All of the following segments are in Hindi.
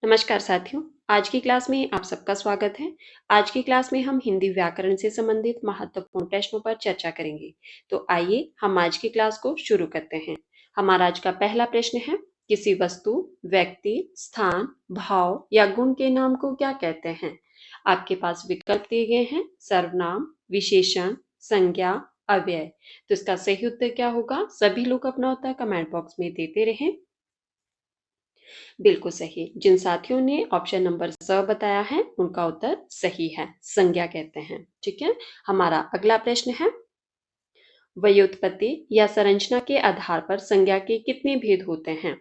नमस्कार साथियों, आज की क्लास में आप सबका स्वागत है। आज की क्लास में हम हिंदी व्याकरण से संबंधित महत्वपूर्ण प्रश्नों पर चर्चा करेंगे। तो आइए हम आज की क्लास को शुरू करते हैं। हमारा आज का पहला प्रश्न है, किसी वस्तु, व्यक्ति, स्थान, भाव या गुण के नाम को क्या कहते हैं? आपके पास विकल्प दिए गए हैं, सर्वनाम, विशेषण, संज्ञा, अव्यय। तो इसका सही उत्तर क्या होगा? सभी लोग अपना उत्तर कमेंट बॉक्स में देते रहें। बिल्कुल सही। जिन साथियों ने ऑप्शन नंबर स बताया है उनका उत्तर सही है, संज्ञा कहते हैं। ठीक है। हमारा अगला प्रश्न है, व्युत्पत्ति या संरचना के आधार पर संज्ञा के कितने भेद होते हैं?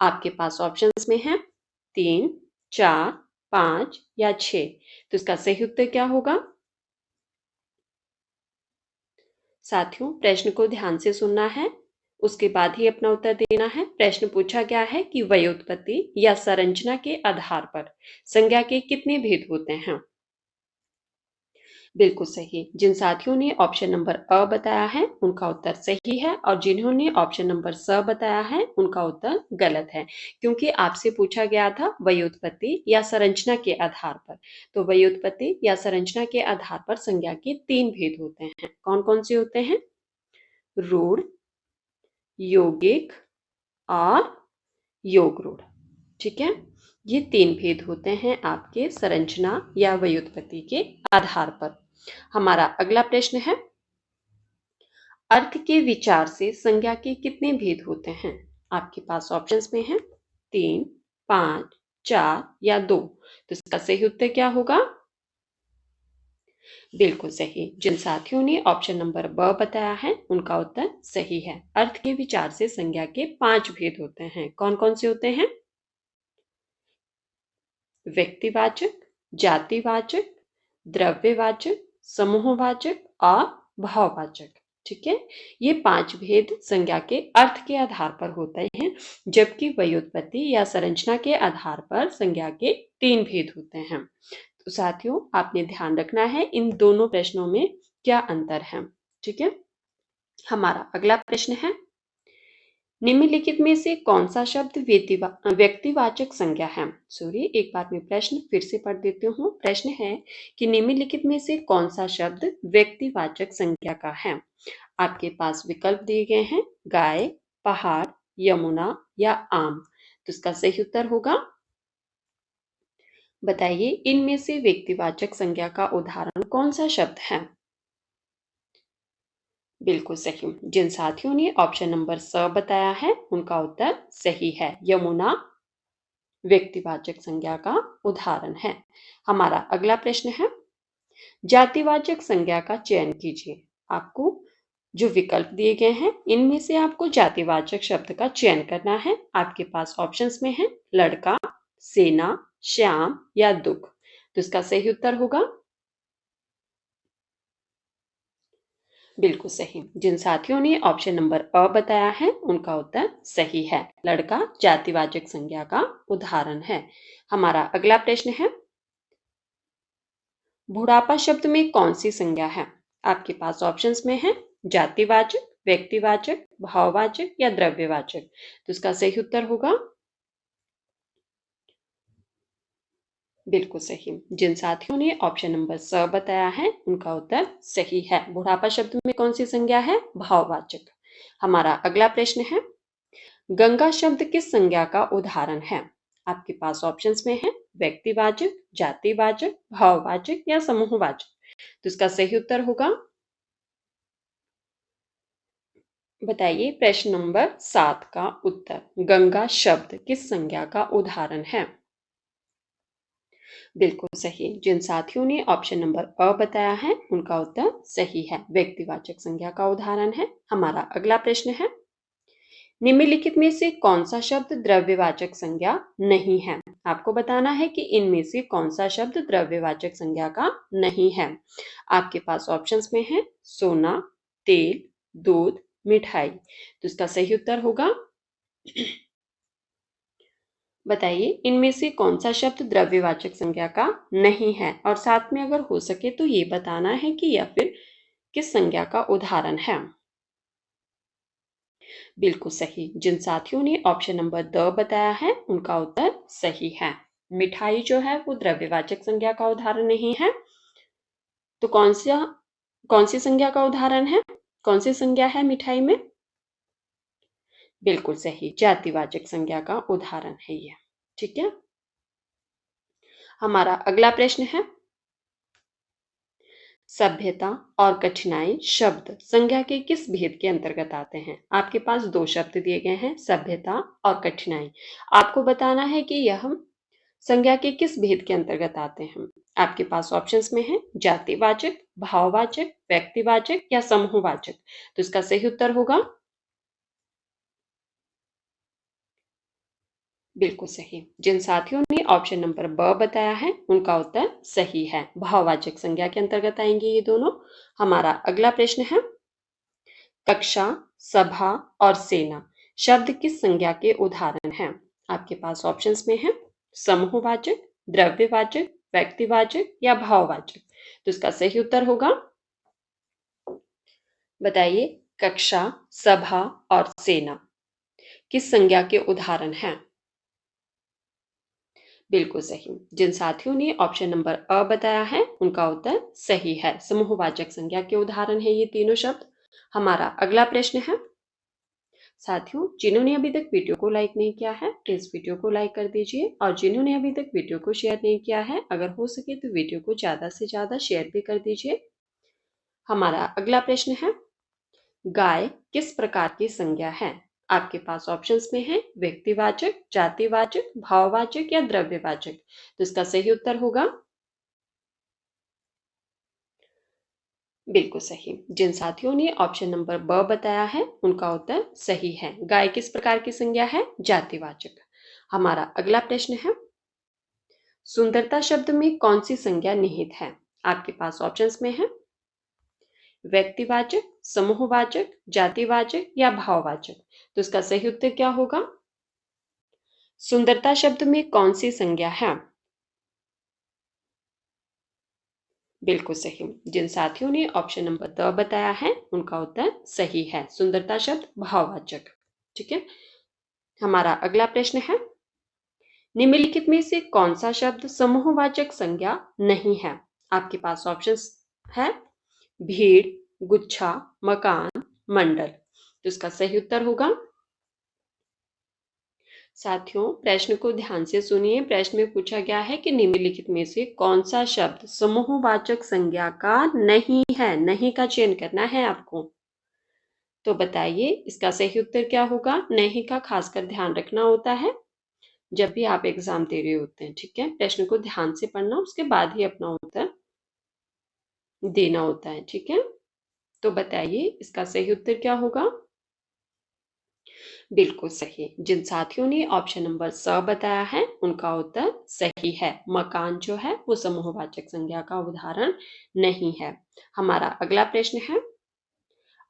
आपके पास ऑप्शंस में है 3, 4, 5 या 6। तो इसका सही उत्तर क्या होगा? साथियों, प्रश्न को ध्यान से सुनना है, उसके बाद ही अपना उत्तर देना है। प्रश्न पूछा गया है कि व्युत्पत्ति या संरचना के आधार पर संज्ञा के कितने भेद होते हैं? बिल्कुल सही। जिन साथियों ने ऑप्शन नंबर अ बताया है उनका उत्तर सही है, और जिन्होंने ऑप्शन नंबर स बताया है उनका उत्तर गलत है, क्योंकि आपसे पूछा गया था व्युत्पत्ति या संरचना के आधार पर। तो व्युत्पत्ति या संरचना के आधार पर संज्ञा के 3 भेद होते हैं। कौन कौन से होते हैं? रूढ़, यौगिक और योग रूढ़। ठीक है। ये 3 भेद होते हैं आपके संरचना या व्युत्पत्ति के आधार पर। हमारा अगला प्रश्न है, अर्थ के विचार से संज्ञा के कितने भेद होते हैं? आपके पास ऑप्शंस में है 3, 5, 4 या 2। तो इसका सही उत्तर क्या होगा? बिल्कुल सही। जिन साथियों ने ऑप्शन नंबर ब बताया है उनका उत्तर सही है। अर्थ के विचार से संज्ञा के 5 भेद होते हैं। कौन कौन से होते हैं? व्यक्तिवाचक, जातिवाचक, द्रव्यवाचक, समूहवाचक और भाववाचक। ठीक है। ये 5 भेद संज्ञा के अर्थ के आधार पर होते हैं, जबकि व्युत्पत्ति या संरचना के आधार पर संज्ञा के 3 भेद होते हैं। तो साथियों, आपने ध्यान रखना है इन दोनों प्रश्नों में क्या अंतर है। ठीक है। हमारा अगला प्रश्न है, निम्नलिखित में से कौन सा शब्द व्यक्तिवाचक संज्ञा है? सॉरी, एक बार मैं प्रश्न फिर से पढ़ देती हूँ। प्रश्न है कि निम्नलिखित में से कौन सा शब्द व्यक्तिवाचक संज्ञा का है? आपके पास विकल्प दिए गए हैं, गाय, पहाड़, यमुना या आम। तो इसका सही उत्तर होगा, बताइए इनमें से व्यक्तिवाचक संज्ञा का उदाहरण कौन सा शब्द है? बिल्कुल सही। जिन साथियों ने ऑप्शन नंबर स बताया है उनका उत्तर सही है, यमुना व्यक्तिवाचक संज्ञा का उदाहरण है। हमारा अगला प्रश्न है, जातिवाचक संज्ञा का चयन कीजिए। आपको जो विकल्प दिए गए हैं इनमें से आपको जातिवाचक शब्द का चयन करना है। आपके पास ऑप्शंस में है लड़का, सेना, श्याम या दुख। तो इसका सही उत्तर होगा, बिल्कुल सही। जिन साथियों ने ऑप्शन नंबर अ बताया है उनका उत्तर सही है, लड़का जातिवाचक संज्ञा का उदाहरण है। हमारा अगला प्रश्न है, बुढ़ापा शब्द में कौन सी संज्ञा है? आपके पास ऑप्शंस में है जातिवाचक, व्यक्तिवाचक, भाववाचक या द्रव्यवाचक। तो इसका सही उत्तर होगा, बिल्कुल सही। जिन साथियों ने ऑप्शन नंबर स बताया है उनका उत्तर सही है। बुढ़ापा शब्द में कौन सी संज्ञा है? भाववाचक। हमारा अगला प्रश्न है, गंगा शब्द किस संज्ञा का उदाहरण है? आपके पास ऑप्शंस में है व्यक्तिवाचक, जातिवाचक, भाववाचक या समूहवाचक। तो इसका सही उत्तर होगा, बताइए प्रश्न नंबर 7 का उत्तर, गंगा शब्द किस संज्ञा का उदाहरण है? बिल्कुल सही। जिन साथियों ने ऑप्शन नंबर अ बताया है उनका उत्तर सही है, व्यक्तिवाचक संज्ञा का उदाहरण है। हमारा अगला प्रश्न है, निम्नलिखित में से कौन सा शब्द द्रव्यवाचक संज्ञा नहीं है? आपको बताना है कि इनमें से कौन सा शब्द द्रव्यवाचक संज्ञा का नहीं है। आपके पास ऑप्शंस में है सोना, तेल, दूध, मिठाई। तो इसका सही उत्तर होगा, बताइए इनमें से कौन सा शब्द द्रव्यवाचक संज्ञा का नहीं है, और साथ में अगर हो सके तो ये बताना है कि या फिर किस संज्ञा का उदाहरण है। बिल्कुल सही। जिन साथियों ने ऑप्शन नंबर द बताया है उनका उत्तर सही है, मिठाई जो है वो द्रव्यवाचक संज्ञा का उदाहरण नहीं है। तो कौन सी संज्ञा का उदाहरण है? कौन सी संज्ञा है मिठाई में? बिल्कुल सही, जातिवाचक संज्ञा का उदाहरण है ये। ठीक है, हमारा अगला प्रश्न है, सभ्यता और कठिनाई शब्द संज्ञा के किस भेद के अंतर्गत आते हैं? आपके पास दो शब्द दिए गए हैं, सभ्यता और कठिनाई। आपको बताना है कि यह संज्ञा के किस भेद के अंतर्गत आते हैं। आपके पास ऑप्शंस में है जातिवाचक, भाववाचक, व्यक्तिवाचक या समूहवाचक। तो इसका सही उत्तर होगा बिल्कुल सही। जिन साथियों ने ऑप्शन नंबर ब बताया है उनका उत्तर सही है, भाववाचक संज्ञा के अंतर्गत आएंगे ये दोनों। हमारा अगला प्रश्न है, कक्षा, सभा और सेना शब्द किस संज्ञा के उदाहरण हैं? आपके पास ऑप्शंस में है समूहवाचक, द्रव्यवाचक, व्यक्तिवाचक या भाववाचक। तो इसका सही उत्तर होगा, बताइए, कक्षा, सभा और सेना किस संज्ञा के उदाहरण हैं? बिल्कुल सही। जिन साथियों ने ऑप्शन नंबर अ बताया है उनका उत्तर सही है, समूहवाचक संज्ञा के उदाहरण है ये तीनों शब्द। हमारा अगला प्रश्न है, साथियों जिन्होंने अभी तक वीडियो को लाइक नहीं किया है प्लीज वीडियो को लाइक कर दीजिए, और जिन्होंने अभी तक वीडियो को शेयर नहीं किया है अगर हो सके तो वीडियो को ज्यादा से ज्यादा शेयर भी कर दीजिए। हमारा अगला प्रश्न है, गाय किस प्रकार की संज्ञा है? आपके पास ऑप्शंस में है व्यक्तिवाचक, जातिवाचक, भाववाचक या द्रव्यवाचक। तो इसका सही उत्तर होगा बिल्कुल सही। जिन साथियों ने ऑप्शन नंबर ब बताया है उनका उत्तर सही है, गाय किस प्रकार की संज्ञा है? जातिवाचक। हमारा अगला प्रश्न है, सुंदरता शब्द में कौन सी संज्ञा निहित है? आपके पास ऑप्शंस में है व्यक्तिवाचक, समूहवाचक, जातिवाचक या भाववाचक। तो इसका सही उत्तर क्या होगा? सुंदरता शब्द में कौन सी संज्ञा है? बिल्कुल सही। जिन साथियों ने ऑप्शन नंबर द बताया है उनका उत्तर सही है, सुंदरता शब्द भाववाचक। ठीक है, हमारा अगला प्रश्न है, निम्नलिखित में से कौन सा शब्द समूहवाचक संज्ञा नहीं है? आपके पास ऑप्शंस है भीड़, गुच्छा, मकान, मंडल। तो इसका सही उत्तर होगा, साथियों प्रश्न को ध्यान से सुनिए। प्रश्न में पूछा गया है कि निम्नलिखित में से कौन सा शब्द समूहवाचक संज्ञा का नहीं है, नहीं का चयन करना है आपको। तो बताइए इसका सही उत्तर क्या होगा? नहीं का खासकर ध्यान रखना होता है जब भी आप एग्जाम दे रहे होते हैं। ठीक है, प्रश्न को ध्यान से पढ़ना उसके बाद ही अपना उत्तर देना होता है। ठीक है, तो बताइए इसका सही उत्तर क्या होगा? बिल्कुल सही। जिन साथियों ने ऑप्शन नंबर स बताया है उनका उत्तर सही है, मकान जो है वो समूहवाचक संज्ञा का उदाहरण नहीं है। हमारा अगला प्रश्न है,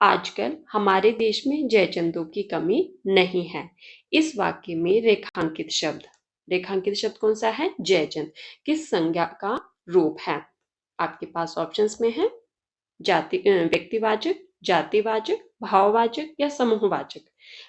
आजकल हमारे देश में जयचंदों की कमी नहीं है। इस वाक्य में रेखांकित शब्द कौन सा है? जयचंद किस संज्ञा का रूप है? आपके पास ऑप्शंस में है व्यक्तिवाचक, जातिवाचक, भाववाचक या समूहवाचक।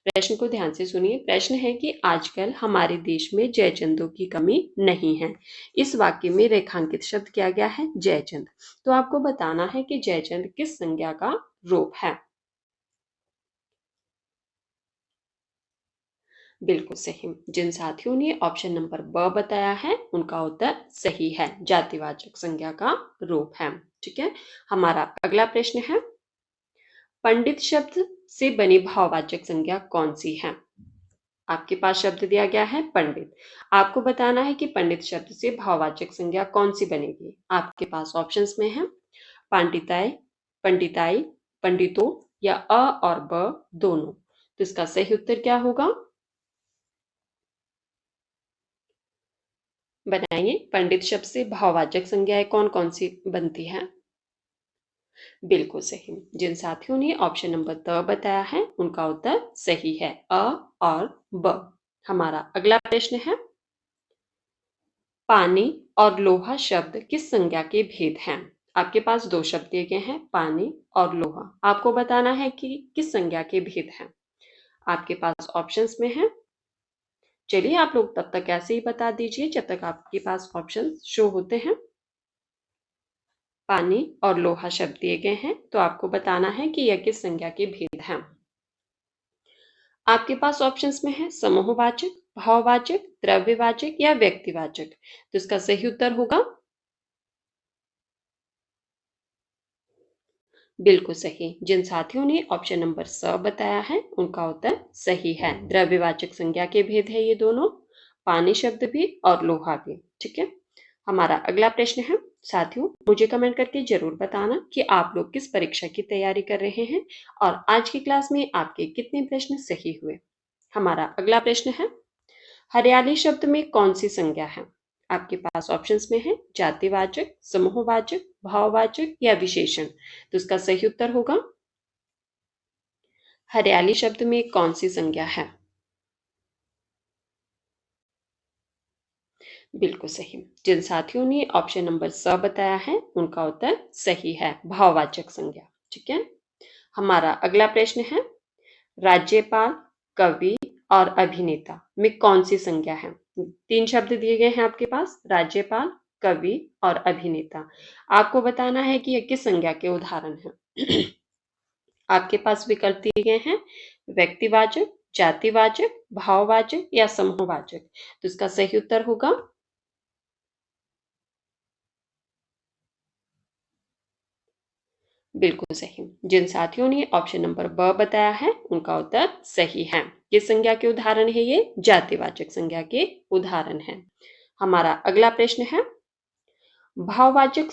प्रश्न को ध्यान से सुनिए। प्रश्न है कि आजकल हमारे देश में जयचंदों की कमी नहीं है। इस वाक्य में रेखांकित शब्द किया गया है जयचंद। तो आपको बताना है कि जयचंद किस संज्ञा का रूप है। बिल्कुल सही। जिन साथियों ने ऑप्शन नंबर ब बताया है उनका उत्तर सही है, जातिवाचक संज्ञा का रूप है। ठीक है, हमारा अगला प्रश्न है, पंडित शब्द से बनी भाववाचक संज्ञा कौन सी है? आपके पास शब्द दिया गया है पंडित। आपको बताना है कि पंडित शब्द से भाववाचक संज्ञा कौन सी बनेगी। आपके पास ऑप्शंस में है पांडिताय, पंडिताई, पंडितों या अ और ब दोनों। तो इसका सही उत्तर क्या होगा? बनाइए, पंडित शब्द से भाववाचक संज्ञाएं कौन कौन सी बनती हैं? बिल्कुल सही। जिन साथियों ने ऑप्शन नंबर द बताया है उनका उत्तर सही है, अ और ब। हमारा अगला प्रश्न है, पानी और लोहा शब्द किस संज्ञा के भेद हैं? आपके पास दो शब्द दिए गए हैं, पानी और लोहा। आपको बताना है कि किस संज्ञा के भेद हैं। आपके पास ऑप्शंस में है चलिए आप लोग तब तक ऐसे ही बता दीजिए जब तक आपके पास ऑप्शन शो होते हैं। पानी और लोहा शब्द दिए गए हैं, तो आपको बताना है कि यह किस संज्ञा के भेद हैं। आपके पास ऑप्शंस में है समूहवाचक, भाववाचक, द्रव्यवाचक या व्यक्तिवाचक। तो इसका सही उत्तर होगा बिल्कुल सही। जिन साथियों ने ऑप्शन नंबर स बताया है उनका उत्तर सही है। द्रव्यवाचक संज्ञा के भेद है ये दोनों, पानी शब्द भी और लोहा भी। ठीक है, हमारा अगला प्रश्न है। साथियों मुझे कमेंट करके जरूर बताना कि आप लोग किस परीक्षा की तैयारी कर रहे हैं और आज की क्लास में आपके कितने प्रश्न सही हुए। हमारा अगला प्रश्न है, हरियाली शब्द में कौन सी संज्ञा है। आपके पास ऑप्शंस में है जातिवाचक, समूहवाचक, भाववाचक या विशेषण। तो इसका सही उत्तर होगा हरियाली शब्द में कौन सी संज्ञा है। बिल्कुल सही। जिन साथियों ने ऑप्शन नंबर स बताया है उनका उत्तर सही है, भाववाचक संज्ञा। ठीक है, हमारा अगला प्रश्न है, राज्यपाल, कवि और अभिनेता में कौन सी संज्ञा है। तीन शब्द दिए गए हैं आपके पास, राज्यपाल, कवि और अभिनेता। आपको बताना है कि यह किस संज्ञा के उदाहरण हैं। आपके पास विकल्प दिए गए हैं व्यक्तिवाचक, जातिवाचक, भाववाचक या समूहवाचक। तो इसका सही उत्तर होगा बिल्कुल सही। जिन साथियों ने ऑप्शन नंबर ब बताया है उनका उत्तर सही है। किस संज्ञा के उदाहरण है ये, जातिवाचक संज्ञा के उदाहरण है। हमारा अगला प्रश्न है, भाववाचक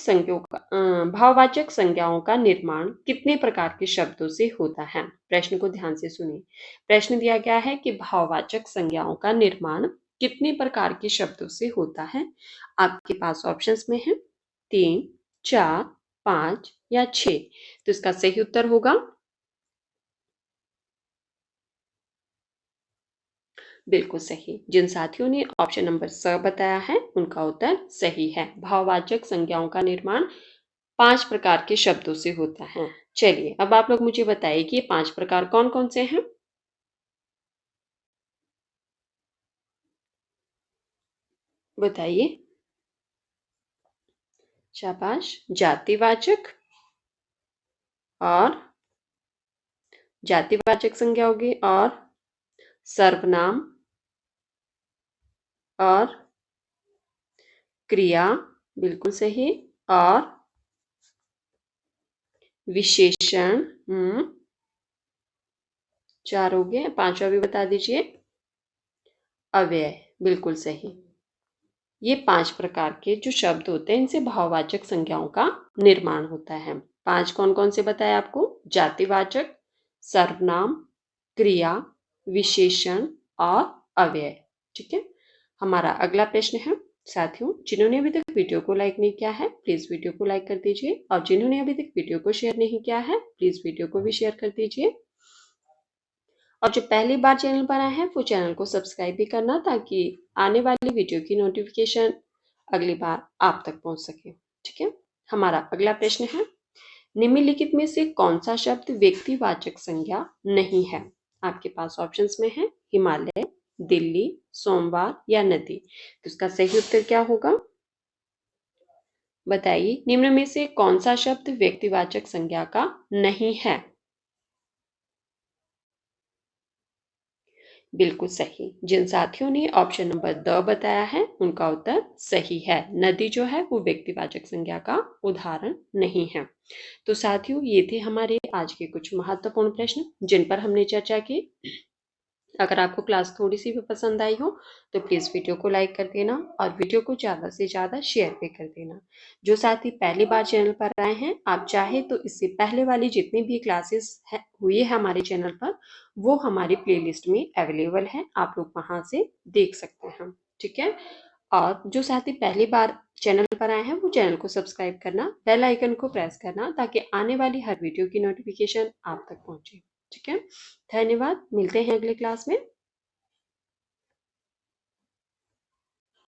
संज्ञाओं का निर्माण कितने प्रकार के शब्दों से होता है। प्रश्न को ध्यान से सुनिए। प्रश्न दिया गया है कि भाववाचक संज्ञाओं का निर्माण कितने प्रकार के शब्दों से होता है। आपके पास ऑप्शंस में है 3, 4, 5 या 6। तो इसका सही उत्तर होगा बिल्कुल सही। जिन साथियों ने ऑप्शन नंबर स बताया है उनका उत्तर सही है। भाववाचक संज्ञाओं का निर्माण 5 प्रकार के शब्दों से होता है। चलिए अब आप लोग मुझे बताइए कि ये 5 प्रकार कौन कौन से हैं। बताइए। शाबाश। जातिवाचक और जातिवाचक संज्ञा होगी और सर्वनाम और क्रिया, बिल्कुल सही, और विशेषण। 4 हो गए, 5वां भी बता दीजिए। अव्यय, बिल्कुल सही। ये 5 प्रकार के जो शब्द होते हैं इनसे भाववाचक संज्ञाओं का निर्माण होता है। 5 कौन कौन से बताए आपको, जातिवाचक, सर्वनाम, क्रिया, विशेषण और अव्यय। ठीक है, हमारा अगला प्रश्न है। साथियों जिन्होंने अभी तक वीडियो को लाइक नहीं किया है प्लीज वीडियो को लाइक कर दीजिए और जिन्होंने अभी तक वीडियो को शेयर नहीं किया है प्लीज वीडियो को भी शेयर कर दीजिए और जो पहली बार चैनल पर आए हैं वो चैनल को सब्सक्राइब भी करना ताकि आने वाली वीडियो की नोटिफिकेशन अगली बार आप तक पहुंच सके। ठीक है, हमारा अगला प्रश्न है, निम्नलिखित में से कौन सा शब्द व्यक्तिवाचक संज्ञा नहीं है। आपके पास ऑप्शंस में है हिमालय, दिल्ली, सोमवार या नदी। तो इसका सही उत्तर क्या होगा, बताइए। निम्न में से कौन सा शब्द व्यक्तिवाचक संज्ञा का नहीं है। बिल्कुल सही। जिन साथियों ने ऑप्शन नंबर द बताया है उनका उत्तर सही है। नदी जो है वो व्यक्तिवाचक संज्ञा का उदाहरण नहीं है। तो साथियों ये थे हमारे आज के कुछ महत्वपूर्ण प्रश्न जिन पर हमने चर्चा की। अगर आपको क्लास थोड़ी सी भी पसंद आई हो तो प्लीज़ वीडियो को लाइक कर देना और वीडियो को ज़्यादा से ज़्यादा शेयर भी कर देना। जो साथी पहली बार चैनल पर आए हैं आप चाहे तो इससे पहले वाली जितनी भी क्लासेस हुई है हमारे चैनल पर वो हमारी प्लेलिस्ट में अवेलेबल है, आप लोग वहाँ से देख सकते हैं। ठीक है, और जो साथी पहली बार चैनल पर आए हैं वो चैनल को सब्सक्राइब करना, बेल आइकन को प्रेस करना ताकि आने वाली हर वीडियो की नोटिफिकेशन आप तक पहुंचे। ठीक है, धन्यवाद। मिलते हैं अगले क्लास में।